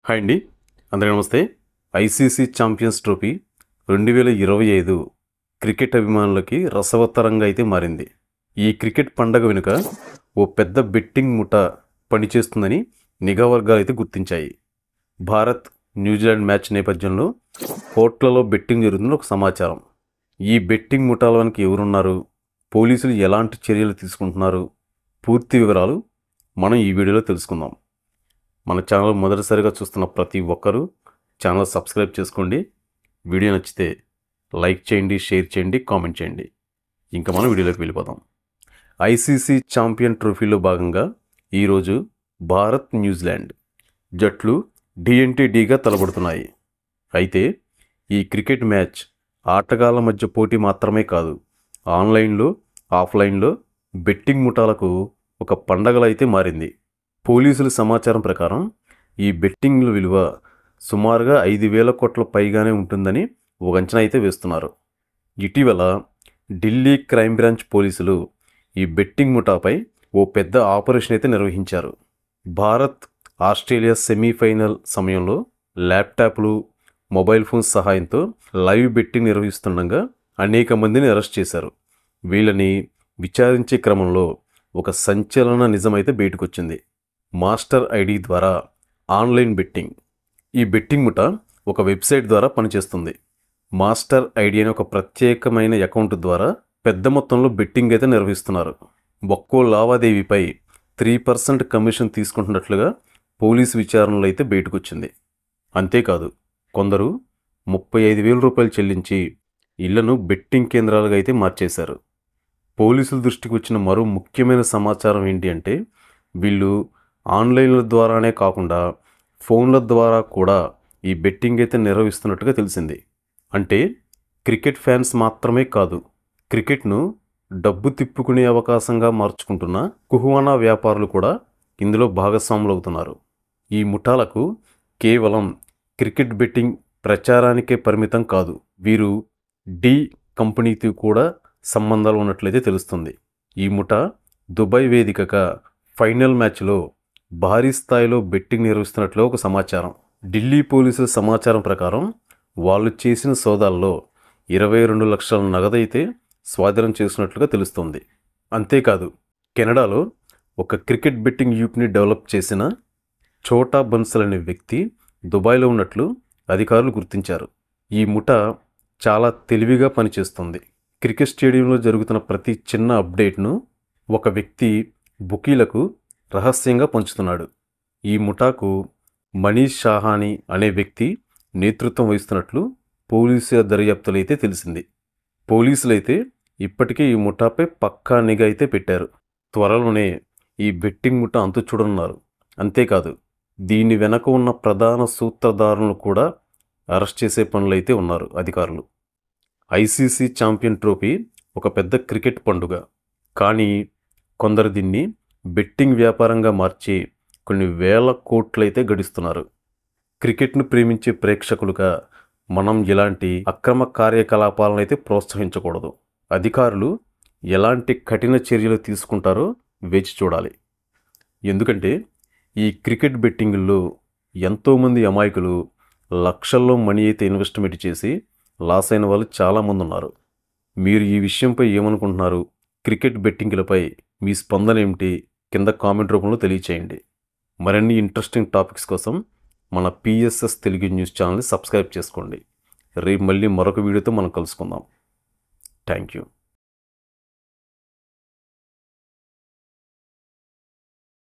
Hi అండి, అందరికీ నమస్తే. ఐసీసీ ఛాంపియన్స్ ట్రోఫీ 2025 క్రికెట్ అభిమానులకి రసవత్తరంగా అయితే మారింది. ఈ క్రికెట్ పండగ వెనుక ఓ పెద్ద బెట్టింగ్ ముఠ పనిచేస్తుందని నిఘా వర్గాలు అయితే గుర్తించాయి. భారత్ న్యూజిలాండ్ మ్యాచ్ నేపథ్యంలో కోట్లలో బెట్టింగ్ జరుగుతున్న ఒక సమాచారం. ఈ బెట్టింగ్ ముఠాల వెనుక ఎవరున్నారు, పోలీసులు ఎలాంటి చర్యలు తీసుకుంటున్నారు, పూర్తి వివరాలు మనం ఈ వీడియోలో తెలుసుకుందాం. మన ఛానల్ మొదటిసారిగా చూస్తున్న ప్రతి ఒక్కరూ ఛానల్ సబ్స్క్రైబ్ చేసుకోండి. వీడియో నచ్చితే లైక్ చేయండి, షేర్ చేయండి, కామెంట్ చేయండి. ఇంకా మనం వీడియోలోకి వెళ్ళిపోదాం. ఐసీసీ ఛాంపియన్ ట్రోఫీలో భాగంగా ఈరోజు భారత్ న్యూజిలాండ్ జట్లు డిఎన్టీడీగా తలపడుతున్నాయి. అయితే ఈ క్రికెట్ మ్యాచ్ ఆటగాళ్ల మధ్య పోటీ మాత్రమే కాదు, ఆన్లైన్లో ఆఫ్లైన్లో బెట్టింగ్ ముఠాలకు ఒక పండగలా అయితే మారింది. పోలీసుల సమాచారం ప్రకారం ఈ బెట్టింగ్ల విలువ సుమారుగా 5,000 కోట్ల పైగానే ఉంటుందని ఒక అంచనా అయితే వేస్తున్నారు. ఇటీవల ఢిల్లీ క్రైమ్ బ్రాంచ్ పోలీసులు ఈ బెట్టింగ్ ముఠాపై ఓ పెద్ద ఆపరేషన్ అయితే నిర్వహించారు. భారత్ ఆస్ట్రేలియా సెమీఫైనల్ సమయంలో ల్యాప్టాప్లు, మొబైల్ ఫోన్స్ సహాయంతో లైవ్ బెట్టింగ్ నిర్వహిస్తుండగా అనేక మందిని అరెస్ట్ చేశారు. వీళ్ళని విచారించే క్రమంలో ఒక సంచలన నిజమైతే బయటకొచ్చింది. మాస్టర్ ఐడి ద్వారా ఆన్లైన్ బెట్టింగ్. ఈ బెట్టింగ్ ముఠ ఒక వెబ్సైట్ ద్వారా పనిచేస్తుంది. మాస్టర్ ఐడి అనే ఒక ప్రత్యేకమైన అకౌంట్ ద్వారా పెద్ద మొత్తంలో బెట్టింగ్ అయితే నిర్వహిస్తున్నారు. ఒక్కో లావాదేవీపై 3% కమిషన్ తీసుకుంటున్నట్లుగా పోలీసు విచారణలో అయితే బయటకొచ్చింది. అంతేకాదు, కొందరు 35,000 రూపాయలు చెల్లించి ఇళ్లను బెట్టింగ్ కేంద్రాలుగా అయితే మార్చేశారు. పోలీసుల దృష్టికి వచ్చిన మరో ముఖ్యమైన సమాచారం ఏంటి అంటే, వీళ్ళు ఆన్లైన్ల ద్వారానే కాకుండా ఫోన్ల ద్వారా కూడా ఈ బెట్టింగ్ అయితే నిర్వహిస్తున్నట్టుగా తెలిసింది. అంటే క్రికెట్ ఫ్యాన్స్ మాత్రమే కాదు, క్రికెట్ను డబ్బు తిప్పుకునే అవకాశంగా మార్చుకుంటున్న కుహువానా వ్యాపారులు కూడా ఇందులో భాగస్వాములు అవుతున్నారు. ఈ ముఠాలకు కేవలం క్రికెట్ బెట్టింగ్ ప్రచారానికే పరిమితం కాదు, వీరు డి కంపెనీతో కూడా సంబంధాలు ఉన్నట్లయితే తెలుస్తుంది. ఈ ముఠా దుబాయ్ వేదికగా ఫైనల్ మ్యాచ్లో భారీ స్థాయిలో బెట్టింగ్ నిర్వహిస్తున్నట్లు ఒక సమాచారం. ఢిల్లీ పోలీసుల సమాచారం ప్రకారం వాళ్ళు చేసిన సోదాల్లో 22 లక్షల నగదైతే స్వాధీనం చేసినట్లుగా తెలుస్తోంది. అంతేకాదు, కెనడాలో ఒక క్రికెట్ బెట్టింగ్ యాప్ని డెవలప్ చేసిన ఛోటా బన్సల్ అనే వ్యక్తి దుబాయ్లో ఉన్నట్లు అధికారులు గుర్తించారు. ఈ ముఠా చాలా తెలివిగా పనిచేస్తుంది. క్రికెట్ స్టేడియంలో జరుగుతున్న ప్రతి చిన్న అప్డేట్ను ఒక వ్యక్తి బుకీలకు రహస్యంగా పంచుతున్నాడు. ఈ ముఠాకు మనీష్ షాహాని అనే వ్యక్తి నేతృత్వం వహిస్తున్నట్లు పోలీసుల దర్యాప్తులు అయితే తెలిసింది. పోలీసులైతే ఇప్పటికే ఈ ముఠాపై పక్కా నిఘా అయితే పెట్టారు. త్వరలోనే ఈ బెట్టింగ్ ముఠా అంతు చూడనున్నారు. అంతేకాదు, దీని వెనక ఉన్న ప్రధాన సూత్రధారులను కూడా అరెస్ట్ చేసే పనులైతే ఉన్నారు అధికారులు. ఐసీసీ ఛాంపియన్ ట్రోఫీ ఒక పెద్ద క్రికెట్ పండుగ, కానీ కొందరు దీన్ని బెట్టింగ్ వ్యాపారంగా మార్చి కొన్ని వేల కోట్లయితే గడిస్తున్నారు. క్రికెట్ను ప్రేమించే ప్రేక్షకులుగా మనం ఇలాంటి అక్రమ కార్యకలాపాలను అయితే ప్రోత్సహించకూడదు. అధికారులు ఎలాంటి కఠిన చర్యలు తీసుకుంటారో వేచి చూడాలి. ఎందుకంటే ఈ క్రికెట్ బెట్టింగుల్లో ఎంతోమంది అమాయకులు లక్షల్లో మనీ అయితే ఇన్వెస్ట్మెంట్ చేసి లాస్ అయిన వాళ్ళు చాలామంది ఉన్నారు. మీరు ఈ విషయంపై ఏమనుకుంటున్నారు? క్రికెట్ బెట్టింగ్లపై మీ స్పందన ఏమిటి? కింద కామెంట్ రూపంలో తెలియచేయండి. మరిన్ని ఇంట్రెస్టింగ్ టాపిక్స్ కోసం మన పిఎస్ఎస్ తెలుగు న్యూస్ ఛానల్ని సబ్స్క్రైబ్ చేసుకోండి. రేపు మళ్ళీ మరొక వీడియోతో మనం కలుసుకుందాం. Thank you.